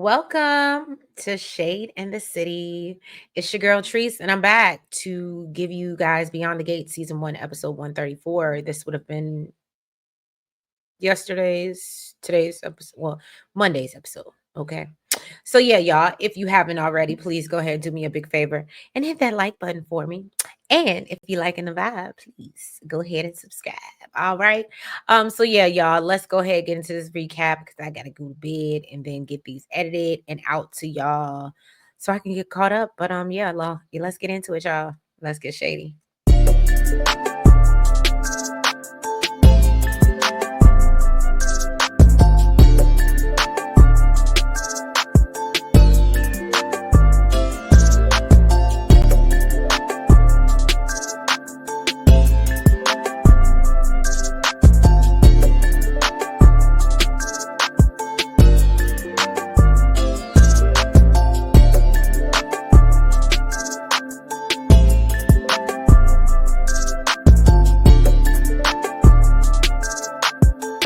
Welcome to Shade in the City. It's your girl Treese, and I'm back to give you guys Beyond the Gate Season 1, Episode 134. This would have been today's episode, well, Monday's episode. Okay. So, yeah, y'all, if you haven't already, please go ahead and do me a big favor and hit that like button for me. And if you're liking the vibe, please go ahead and subscribe. All right. So yeah, y'all, let's go ahead and get into this recap because I gotta go to bed and then get these edited and out to y'all so I can get caught up. But yeah, let's get into it, y'all. Let's get shady.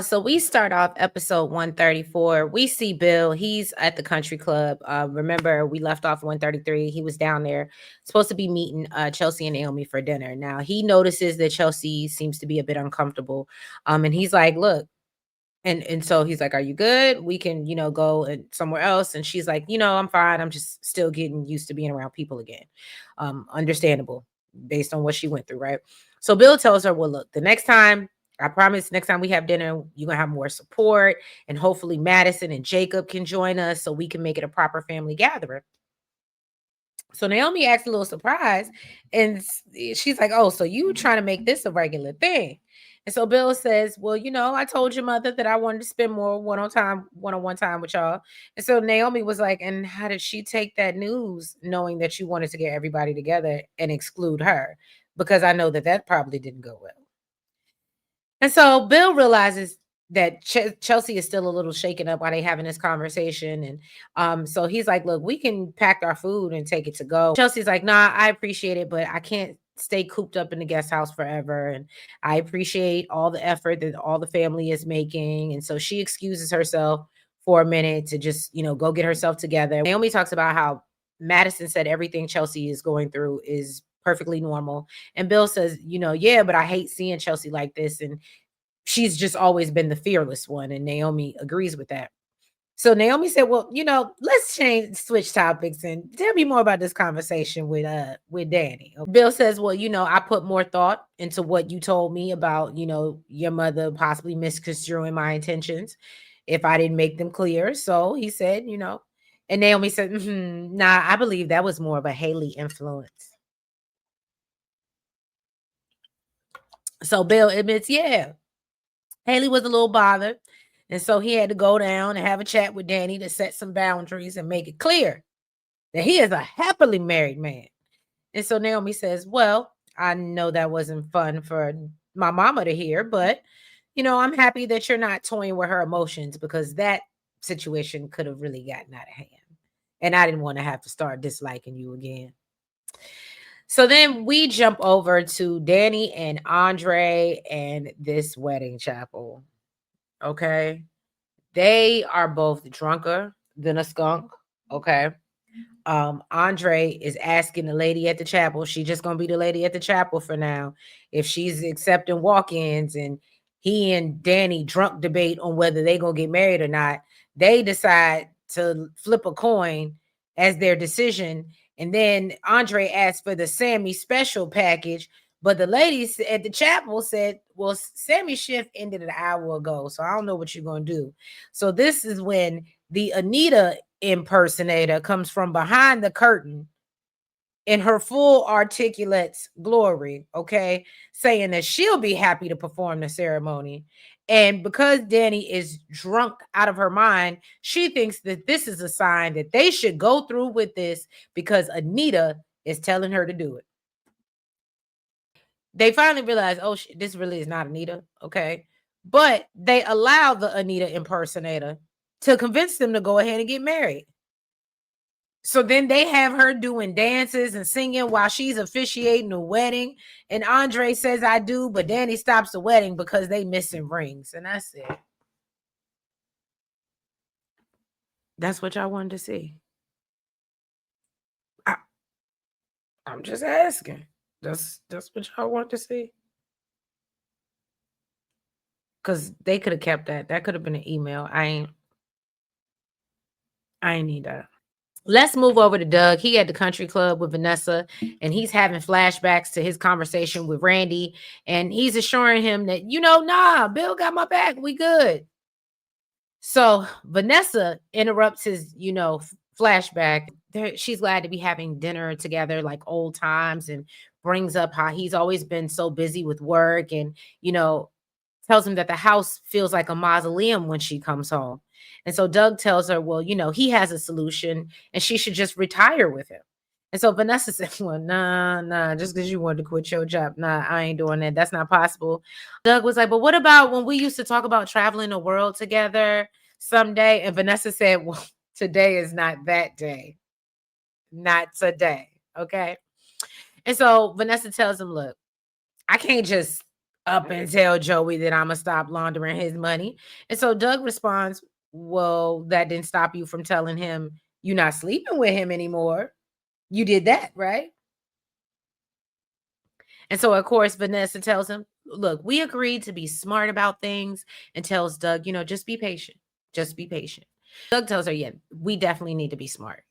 So we start off episode 134. We see Bill. He's at the country club. Remember, we left off 133. He was down there, supposed to be meeting Chelsea and Naomi for dinner. Now he notices that Chelsea seems to be a bit uncomfortable. And he's like, "Look," and so he's like, "Are you good? We can, go somewhere else." And she's like, "I'm fine. I'm just still getting used to being around people again." Understandable based on what she went through, right? So Bill tells her, "Well, look, the next time, I promise, next time we have dinner, you're gonna have more support, and hopefully Madison and Jacob can join us so we can make it a proper family gathering." So Naomi acts a little surprised, and she's like, "Oh, so you trying to make this a regular thing?" And so Bill says, "Well, I told your mother that I wanted to spend more one-on-one time with y'all." And so Naomi was like, "And how did she take that news, knowing that you wanted to get everybody together and exclude her? Because I know that probably didn't go well." And so Bill realizes that Chelsea is still a little shaken up while they having this conversation. And so he's like, "Look, we can pack our food and take it to go." Chelsea's like, "Nah, I appreciate it, but I can't stay cooped up in the guest house forever. And I appreciate all the effort that all the family is making." And so she excuses herself for a minute to just, go get herself together. Naomi talks about how Madison said everything Chelsea is going through is perfectly normal. And Bill says, "Yeah, but I hate seeing Chelsea like this. And she's just always been the fearless one." And Naomi agrees with that. So Naomi said, "Well, let's switch topics and tell me more about this conversation with Danny." Bill says, "Well, I put more thought into what you told me about, your mother possibly misconstruing my intentions if I didn't make them clear." So he said, and Naomi said, "Nah, I believe that was more of a Haley influence." So Bill admits, yeah, Haley was a little bothered. And so he had to go down and have a chat with Danny to set some boundaries and make it clear that he is a happily married man. And so Naomi says, "Well, I know that wasn't fun for my mama to hear, but, I'm happy that you're not toying with her emotions because that situation could have really gotten out of hand. And I didn't want to have to start disliking you again." So then we jump over to Danny and Andre and this wedding chapel. Okay. They are both drunker than a skunk. Okay. Andre is asking the lady at the chapel, she just gonna be the lady at the chapel for now, if she's accepting walk-ins. And he and Danny drunk debate on whether they gonna get married or not. They decide to flip a coin as their decision. And then Andre asked for the Sammy special package, but the ladies at the chapel said, "Well, Sammy's shift ended an hour ago, so I don't know what you're gonna do." So this is when the Anita impersonator comes from behind the curtain in her full articulate glory, okay, saying that she'll be happy to perform the ceremony. And because Danny is drunk out of her mind, she thinks that this is a sign that they should go through with this because Anita is telling her to do it. They finally realize, oh, this really is not Anita, okay? But they allow the Anita impersonator to convince them to go ahead and get married. So then they have her doing dances and singing while she's officiating the wedding. And Andre says, "I do," but Danny stops the wedding because they missing rings. And that's it. That's what y'all wanted to see. I, I'm just asking. That's what y'all want to see. Cause they could have kept that. That could have been an email. I ain't need that. Let's move over to Doug. He at the country club with Vanessa, and he's having flashbacks to his conversation with Randy, and he's assuring him that, nah, Bill got my back. We good. So Vanessa interrupts his, flashback. She's glad to be having dinner together like old times, and brings up how he's always been so busy with work, and, tells him that the house feels like a mausoleum when she comes home. And so Doug tells her, well, he has a solution and she should just retire with him. And so Vanessa said, well, nah, just because you wanted to quit your job. Nah, I ain't doing that. That's not possible. Doug was like, but what about when we used to talk about traveling the world together someday? And Vanessa said, well, today is not that day. Not today. Okay. And so Vanessa tells him, look, I can't just up and tell Joey that I'm gonna stop laundering his money. And so Doug responds, well, that didn't stop you from telling him you're not sleeping with him anymore. You did that, right? And so, of course, Vanessa tells him, look, we agreed to be smart about things, and tells Doug, just be patient. Just be patient. Doug tells her, yeah, we definitely need to be smart.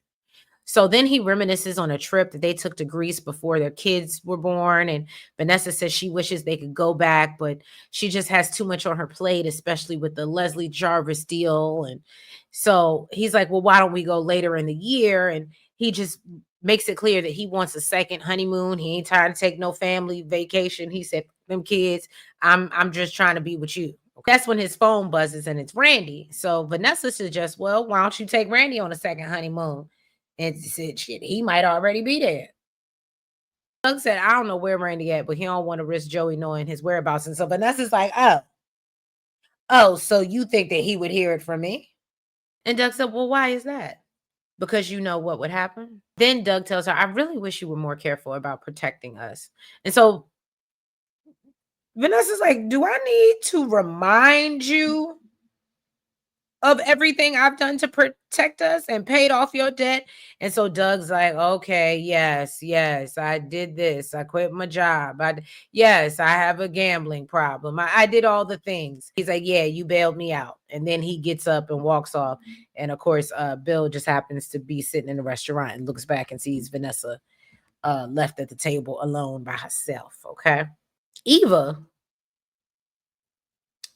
So then he reminisces on a trip that they took to Greece before their kids were born. And Vanessa says she wishes they could go back, but she just has too much on her plate, especially with the Leslie Jarvis deal. And so he's like, well, why don't we go later in the year? And he just makes it clear that he wants a second honeymoon. He ain't trying to take no family vacation. He said, them kids, I'm just trying to be with you. That's when his phone buzzes and it's Randy. So Vanessa suggests, well, why don't you take Randy on a second honeymoon? And said, shit, he might already be there. Doug said, I don't know where Randy at, but he don't want to risk Joey knowing his whereabouts. And so Vanessa's like, oh, so you think that he would hear it from me? And Doug said, well, why is that? Because you know what would happen. Then Doug tells her, I really wish you were more careful about protecting us. And so Vanessa's like, do I need to remind you of everything I've done to protect us and paid off your debt? And so Doug's like, okay, yes, I did this. I quit my job. Yes, I have a gambling problem. I did all the things. He's like, yeah, you bailed me out. And then he gets up and walks off. And of course, Bill just happens to be sitting in the restaurant and looks back and sees Vanessa left at the table alone by herself. Okay. Eva,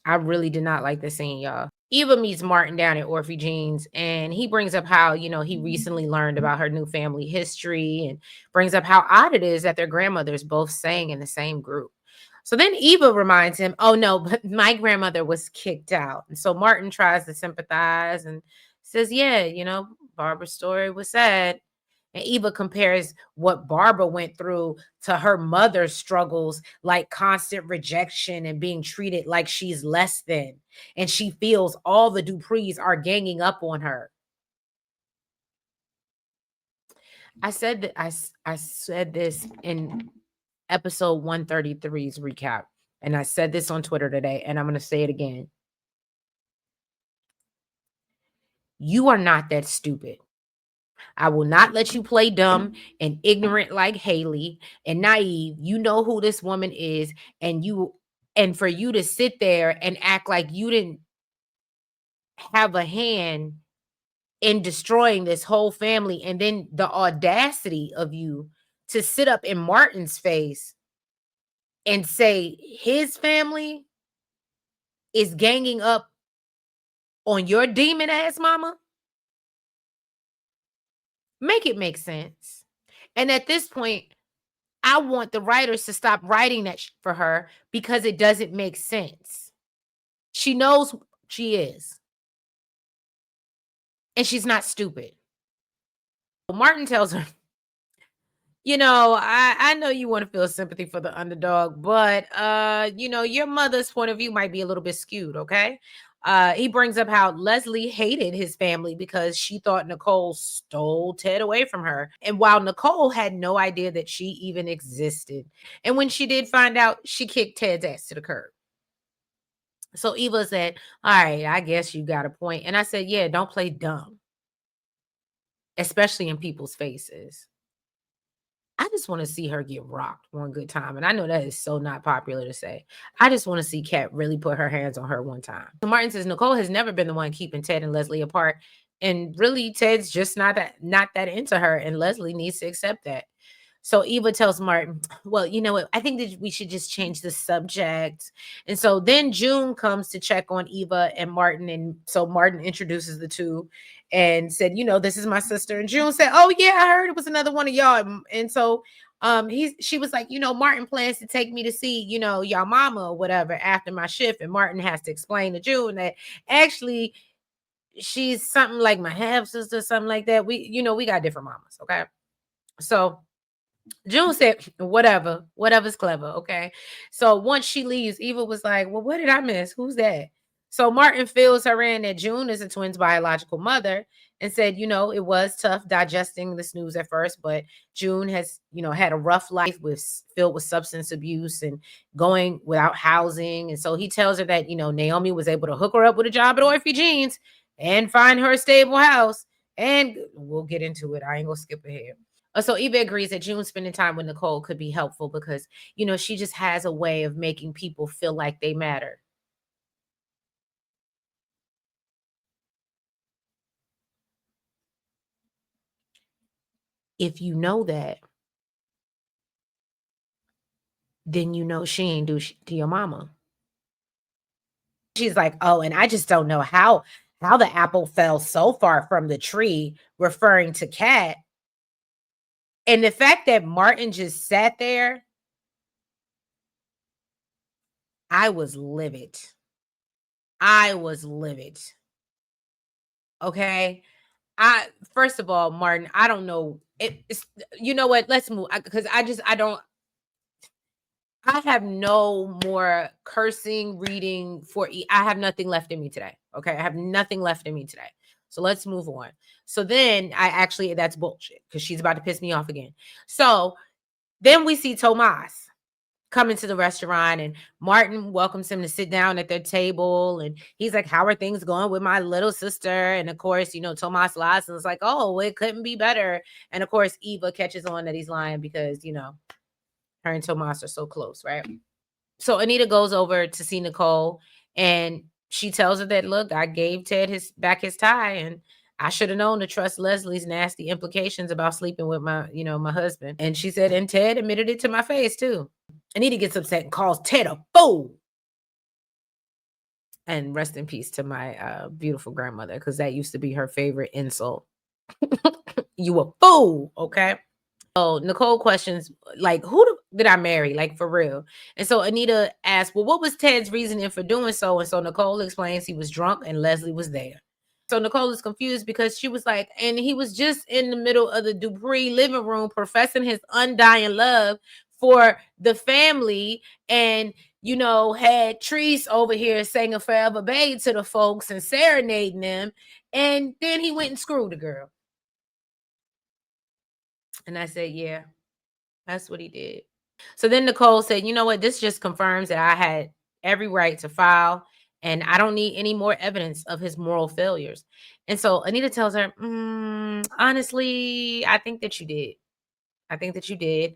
I really did not like this scene, y'all. Eva meets Martin down at Orphe Jean's, and he brings up how, he recently learned about her new family history, and brings up how odd it is that their grandmothers both sang in the same group. So then Eva reminds him, oh no, but my grandmother was kicked out. And so Martin tries to sympathize and says, yeah, Barbara's story was sad. And Eva compares what Barbara went through to her mother's struggles, like constant rejection and being treated like she's less than. And she feels all the Duprees are ganging up on her. I said that I said this in episode 133's recap. And I said this on Twitter today, and I'm going to say it again. You are not that stupid. I will not let you play dumb and ignorant like Haley and naive. You know who this woman is, and for you to sit there and act like you didn't have a hand in destroying this whole family, and then the audacity of you to sit up in Martin's face and say his family is ganging up on your demon ass mama. Make it make sense. And at this point, I want the writers to stop writing that for her because it doesn't make sense. She knows she is, and she's not stupid. Martin tells her, I know you want to feel sympathy for the underdog, but your mother's point of view might be a little bit skewed, okay? He brings up how Leslie hated his family because she thought Nicole stole Ted away from her. And while Nicole had no idea that she even existed, and when she did find out, she kicked Ted's ass to the curb. So Eva said, all right, I guess you got a point. And I said, yeah, don't play dumb. especially in people's faces. I just want to see her get rocked one good time. And I know that is so not popular to say. I just want to see Kat really put her hands on her one time. So Martin says Nicole has never been the one keeping Ted and Leslie apart. And really, Ted's just not that into her. And Leslie needs to accept that. So Eva tells Martin, well, you know what? I think that we should just change the subject. And so then June comes to check on Eva and Martin. And so Martin introduces the two and said, this is my sister. And June said, oh, yeah, I heard it was another one of y'all. And so she was like, Martin plans to take me to see, y'all mama or whatever after my shift. And Martin has to explain to June that actually she's something like my half sister, something like that. We got different mamas. Okay. So June said, whatever's clever. Okay. So once she leaves, Eva was like, well, what did I miss? Who's that? So Martin fills her in that June is a twin's biological mother and said, it was tough digesting this news at first, but June has, had a rough life filled with substance abuse and going without housing. And so he tells her that, Naomi was able to hook her up with a job at Orphe Jeans and find her a stable house. And we'll get into it. I ain't gonna skip ahead. So Eva agrees that June spending time with Nicole could be helpful because, she just has a way of making people feel like they matter. If you know that, then she ain't do to your mama. She's like, oh, and I just don't know how the apple fell so far from the tree, referring to Kat. And the fact that Martin just sat there, I was livid. I was livid. Okay. I First of all, Martin, I don't know. It's You know what? Let's move because I have no more cursing, reading I have nothing left in me today. Okay. I have nothing left in me today. So let's move on. So then that's bullshit because she's about to piss me off again. So then we see Tomas come into the restaurant and Martin welcomes him to sit down at their table. And he's like, how are things going with my little sister? And of course, Tomas lies and is like, oh, it couldn't be better. And of course, Eva catches on that he's lying because, her and Tomas are so close, right? So Anita goes over to see Nicole and she tells her that, look, I gave Ted his tie and I should have known to trust Leslie's nasty implications about sleeping with my husband. And she said, and Ted admitted it to my face too. Anita gets upset and calls Ted a fool. And rest in peace to my beautiful grandmother, because that used to be her favorite insult. You a fool, okay? So Nicole questions, like, did I marry? Like, for real. And so Anita asks, well, what was Ted's reasoning for doing so? And so Nicole explains he was drunk and Leslie was there. So Nicole is confused because she was like, and he was just in the middle of the Dupree living room professing his undying love for the family and, had Treese over here singing Forever Babe to the folks and serenading them. And then he went and screwed the girl. And I said, yeah, that's what he did. So then Nicole said, you know what? This just confirms that I had every right to file and I don't need any more evidence of his moral failures. And so Anita tells her, honestly, I think that you did. I think that you did.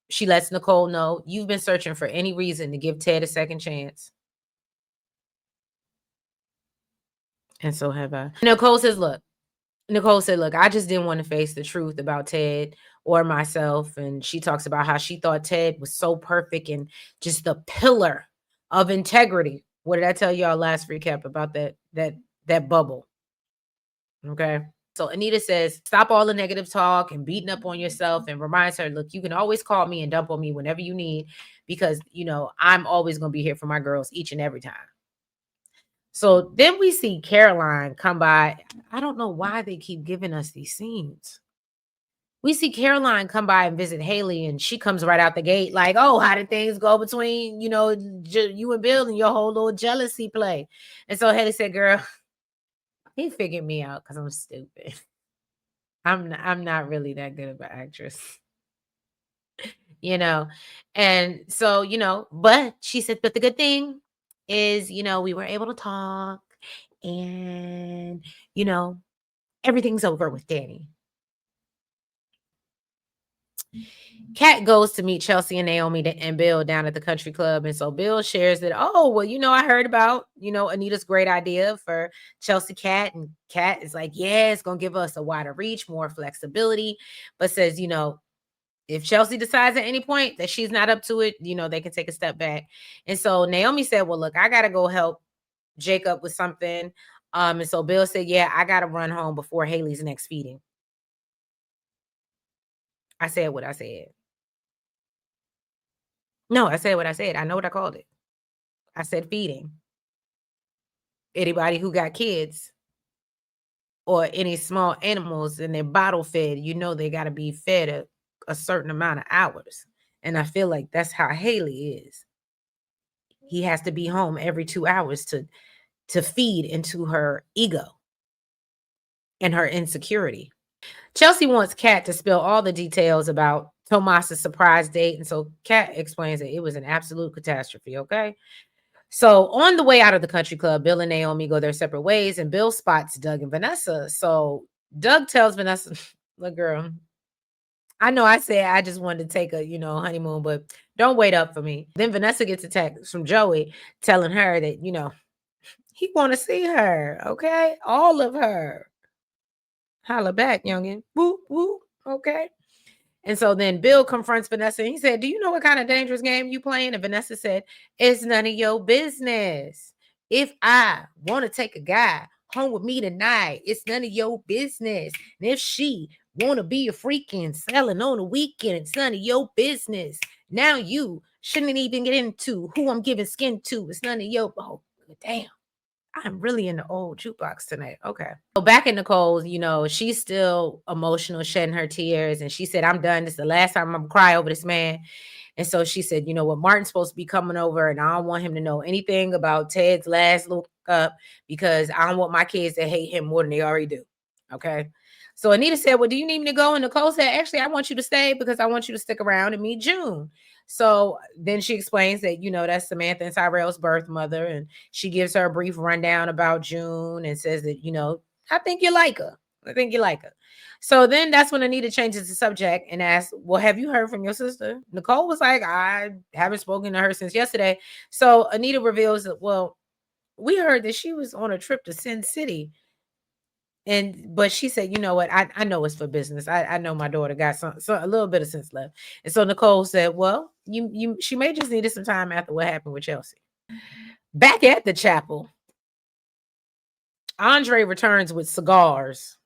She lets Nicole know you've been searching for any reason to give Ted a second chance. And so have I. Nicole said, look, I just didn't want to face the truth about Ted or myself. And she talks about how she thought Ted was so perfect and just the pillar of integrity. What did I tell y'all last recap about that bubble? Okay. So Anita says, stop all the negative talk and beating up on yourself, and reminds her, look, you can always call me and dump on me whenever you need because, I'm always going to be here for my girls each and every time. So then we see Caroline come by. I don't know why they keep giving us these scenes. We see Caroline come by and visit Haley, and she comes right out the gate like, oh, how did things go between, you and Bill and your whole little jealousy play? And so Haley said, girl, he figured me out because I'm stupid. I'm not really that good of an actress. And so, but she said, but the good thing is, we were able to talk and, Everything's over with Danny. Kat goes to meet Chelsea and Naomi and Bill down at the country club. And so Bill shares that, oh, well, I heard about, Anita's great idea for Chelsea Kat. And Kat is like, yeah, it's going to give us a wider reach, more flexibility, but says, if Chelsea decides at any point that she's not up to it, they can take a step back. And so Naomi said, well, look, I got to go help Jacob with something. And so Bill said, yeah, I got to run home before Haley's next feeding. I said what I said. No, I said what I said. I know what I called it. I said feeding. Anybody who got kids or any small animals and they're bottle fed, they got to be fed a certain amount of hours. And I feel like that's how Haley is. He has to be home every 2 hours to feed into her ego and her insecurity. Chelsea wants Kat to spill all the details about Tomas's surprise date. And so Kat explains that it was an absolute catastrophe, okay? So on the way out of the country club, Bill and Naomi go their separate ways, and Bill spots Doug and Vanessa. So Doug tells Vanessa, look, girl, I know I said I just wanted to take a, honeymoon, but don't wait up for me. Then Vanessa gets a text from Joey telling her that, he want to see her, okay? All of her. Holla back, youngin'. Woo, woo, okay? And so then Bill confronts Vanessa and he said, do you know what kind of dangerous game you playing? And Vanessa said, it's none of your business. If I want to take a guy home with me tonight, it's none of your business. And if she want to be a freaking selling on the weekend, it's none of your business. Now you shouldn't even get into who I'm giving skin to. It's none of your, oh, damn. I'm really in the old jukebox tonight. Okay. So back in Nicole's, she's still emotional, shedding her tears. And she said, I'm done. This is the last time I'm gonna cry over this man. And so she said, you know what, Martin's supposed to be coming over and I don't want him to know anything about Ted's last look up because I don't want my kids to hate him more than they already do. Okay. So Anita said, well, do you need me to go? And Nicole said, actually, I want you to stay because I want you to stick around and meet June. So then she explains that, that's Samantha and Tyrell's birth mother. And she gives her a brief rundown about June and says that, I think you like her. I think you like her. So then that's when Anita changes the subject and asks, well, have you heard from your sister? Nicole was like, I haven't spoken to her since yesterday. So Anita reveals that, well, we heard that she was on a trip to Sin City. But she said, you know what? I know it's for business. I know my daughter got a little bit of sense left. And so Nicole said, well, she may just needed some time after what happened with Chelsea. Back at the chapel, Andre returns with cigars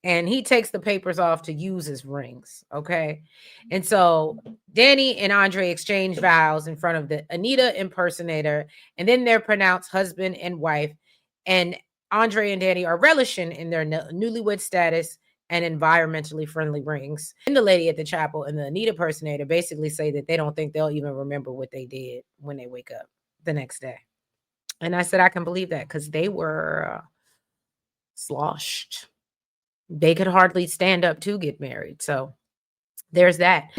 and he takes the papers off to use his rings. Okay. And so Danny and Andre exchange vows in front of the Anita impersonator, and then they're pronounced husband and wife. And Andre and Danny are relishing in their newlywed status and environmentally friendly rings. And the lady at the chapel and the Anita impersonator basically say that they don't think they'll even remember what they did when they wake up the next day. And I said, I can believe that because they were sloshed. They could hardly stand up to get married. So there's that.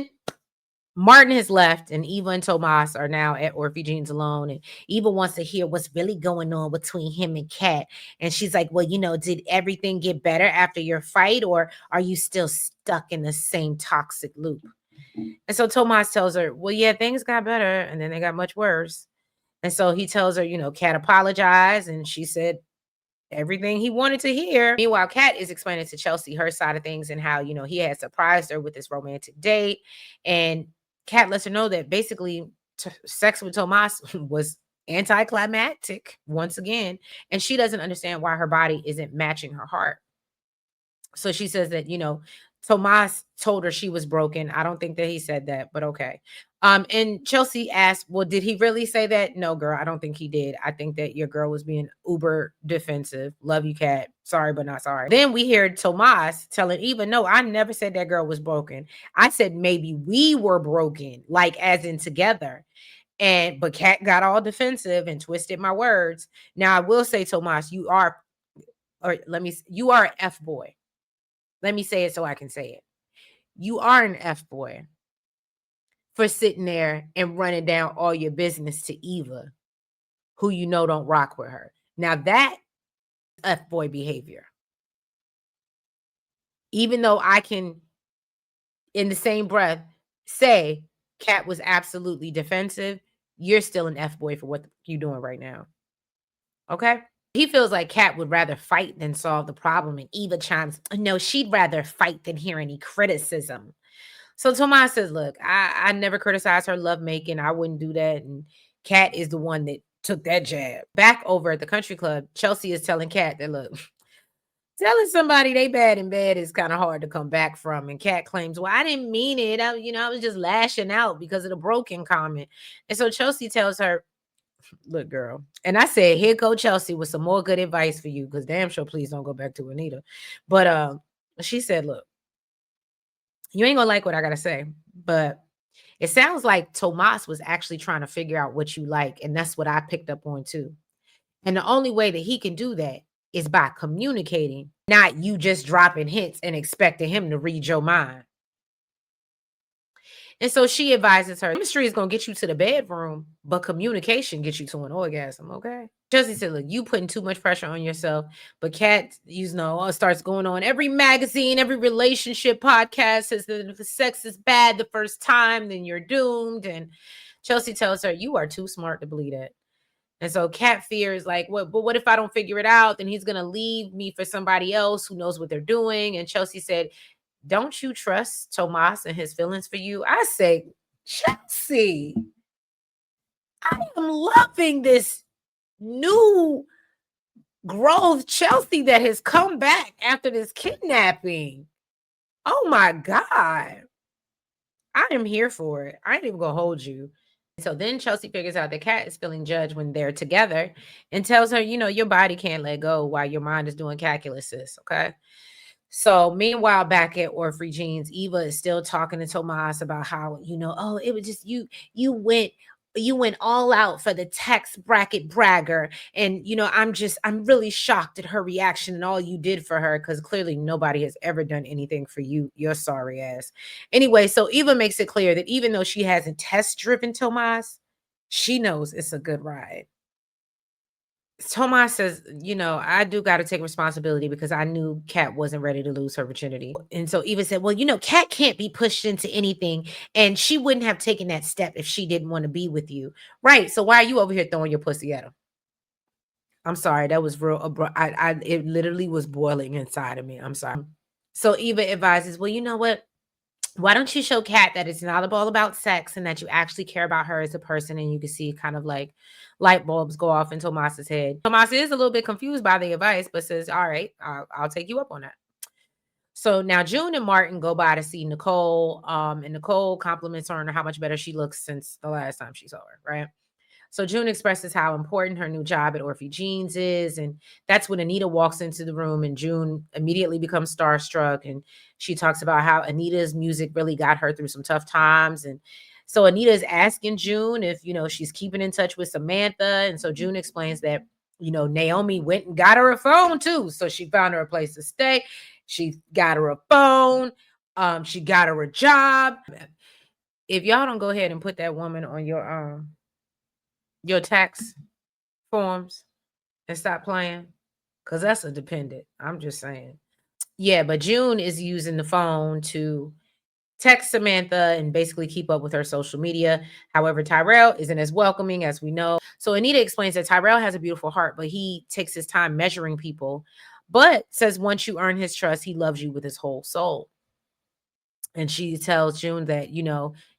Martin has left, and Eva and Tomas are now at Orphe Jean's alone. And Eva wants to hear what's really going on between him and Kat. And she's like, well, did everything get better after your fight, or are you still stuck in the same toxic loop? And so Tomas tells her, well, yeah, things got better, and then they got much worse. And so he tells her, Kat apologized, and she said everything he wanted to hear. Meanwhile, Kat is explaining to Chelsea her side of things and how, he had surprised her with this romantic date. And Kat lets her know that basically sex with Tomas was anticlimactic once again. And she doesn't understand why her body isn't matching her heart. So she says that, Tomas told her she was broken. I don't think that he said that, but okay. And Chelsea asked, well, did he really say that? No, girl, I don't think he did. I think that your girl was being uber defensive. Love you, Kat. Sorry, but not sorry. Then we hear Tomas telling Eva, no, I never said that girl was broken. I said maybe we were broken, like as in together. But Kat got all defensive and twisted my words. Now I will say, Tomas, you are an F boy. Let me say it so I can say it. You are an F boy for sitting there and running down all your business to Eva, who don't rock with her. Now that F boy behavior. Even though I can, in the same breath, say Kat was absolutely defensive, you're still an F boy for what you doing right now. Okay? He feels like Kat would rather fight than solve the problem. And Eva chimes, no, she'd rather fight than hear any criticism. So Tomas says, look, I never criticized her lovemaking. I wouldn't do that. And Kat is the one that took that jab. Back over at the country club, Chelsea is telling Kat that, look, telling somebody they bad in bed is kind of hard to come back from. And Kat claims, well, I didn't mean it. I was just lashing out because of the broken comment. And so Chelsea tells her, look, girl. And I said, here go Chelsea with some more good advice for you. Because damn sure, please don't go back to Anita. But she said, look, you ain't gonna like what I gotta say, but it sounds like Tomas was actually trying to figure out what you like, and that's what I picked up on too. And the only way that he can do that is by communicating, not you just dropping hints and expecting him to read your mind. And so she advises her, chemistry is going to get you to the bedroom, but communication gets you to an orgasm, okay? Chelsea said, look, you putting too much pressure on yourself. But Kat, starts going on. Every magazine, every relationship podcast says that if the sex is bad the first time, then you're doomed. And Chelsea tells her, you are too smart to believe that. And so Kat fears, like, but what if I don't figure it out? Then he's going to leave me for somebody else who knows what they're doing. And Chelsea said, don't you trust Tomas and his feelings for you? I say, Chelsea, I am loving this new growth Chelsea that has come back after this kidnapping. Oh my God. I am here for it. I ain't even gonna hold you. So then Chelsea figures out that Kat is feeling judged when they're together and tells her, your body can't let go while your mind is doing calculus, sis, okay? So meanwhile, back at Orphrey Jeans, Eva is still talking to Tomas about how, oh, it was just you went all out for the tax bracket bragger. And I'm really shocked at her reaction and all you did for her, because clearly nobody has ever done anything for you, your sorry ass. Anyway, so Eva makes it clear that even though she hasn't test driven Tomas, she knows it's a good ride. Tomas says, I do got to take responsibility because I knew Kat wasn't ready to lose her virginity. And so Eva said, well, Kat can't be pushed into anything. And she wouldn't have taken that step if she didn't want to be with you. Right. So why are you over here throwing your pussy at him? I'm sorry. That was real. It literally was boiling inside of me. I'm sorry. So Eva advises, well, you know what? Why don't you show Kat that it's not all about sex and that you actually care about her as a person? And you can see kind of like light bulbs go off in Tomas's head. Tomas is a little bit confused by the advice, but says, all right, I'll take you up on that. So now June and Martin go by to see Nicole. And Nicole compliments her on how much better she looks since the last time she saw her, right? So June expresses how important her new job at Orphrey Jeans is. And that's when Anita walks into the room, and June immediately becomes starstruck. And she talks about how Anita's music really got her through some tough times. And so Anita is asking June if, she's keeping in touch with Samantha. And so June explains that, Naomi went and got her a phone too. So she found her a place to stay. She got her a phone. She got her a job. If y'all don't go ahead and put that woman on your tax forms and stop playing, because that's a dependent. I'm just saying. Yeah, but June is using the phone to text Samantha and basically keep up with her social media. However, Tyrell isn't as welcoming as we know. So Anita explains that Tyrell has a beautiful heart, but he takes his time measuring people, but says once you earn his trust, he loves you with his whole soul. And she tells June that,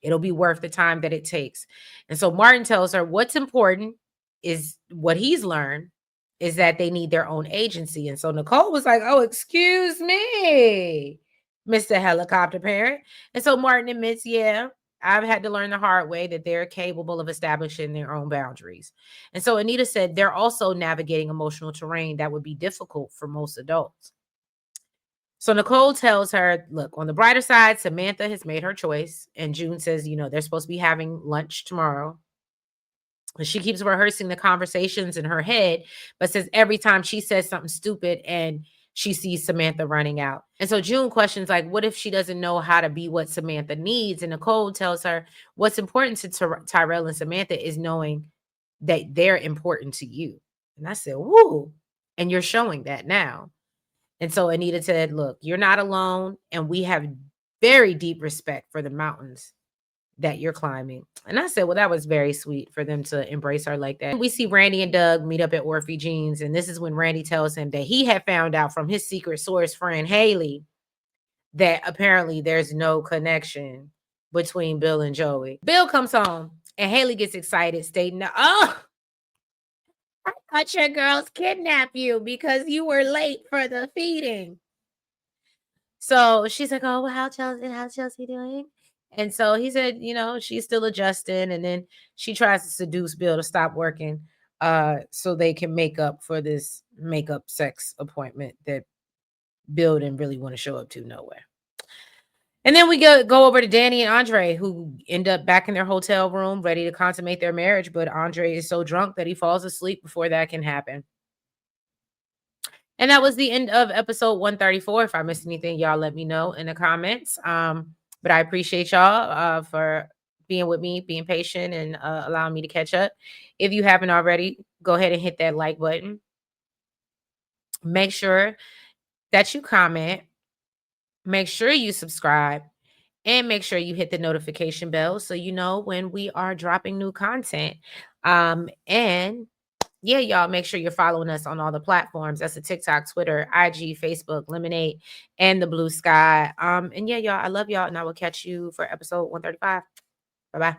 it'll be worth the time that it takes. And so Martin tells her what's important is what he's learned is that they need their own agency. And so Nicole was like, oh, excuse me, Mr. Helicopter Parent. And so Martin admits, yeah, I've had to learn the hard way that they're capable of establishing their own boundaries. And so Anita said they're also navigating emotional terrain that would be difficult for most adults. So Nicole tells her, look, on the brighter side, Samantha has made her choice. And June says, they're supposed to be having lunch tomorrow. And she keeps rehearsing the conversations in her head, but says every time she says something stupid and she sees Samantha running out. And so June questions, like, what if she doesn't know how to be what Samantha needs? And Nicole tells her what's important to Tyrell and Samantha is knowing that they're important to you. And I said, woo. And you're showing that now. And so Anita said, look, you're not alone. And we have very deep respect for the mountains that you're climbing. And I said, well, that was very sweet for them to embrace her like that. We see Randy and Doug meet up at Orphe Jeans. And this is when Randy tells him that he had found out from his secret source friend, Haley, that apparently there's no connection between Bill and Joey. Bill comes home and Haley gets excited, stating, oh, I thought your girls kidnapped you because you were late for the feeding. So she's like, oh, well, how's Chelsea doing? And so he said, she's still adjusting. And then she tries to seduce Bill to stop working so they can make up for this makeup sex appointment that Bill didn't really want to show up to nowhere. And then we go over to Danny and Andre, who end up back in their hotel room ready to consummate their marriage. But Andre is so drunk that he falls asleep before that can happen. And that was the end of episode 134. If I missed anything, y'all let me know in the comments. But I appreciate y'all for being with me, being patient, and allowing me to catch up. If you haven't already, go ahead and hit that like button. Make sure that you comment. Make sure you subscribe. And make sure you hit the notification bell so you know when we are dropping new content. And yeah, y'all make sure you're following us on all the platforms. That's the TikTok, Twitter, IG, Facebook, Lemonade, and the Blue Sky. And yeah, y'all, I love y'all, and I will catch you for episode 135. Bye-bye.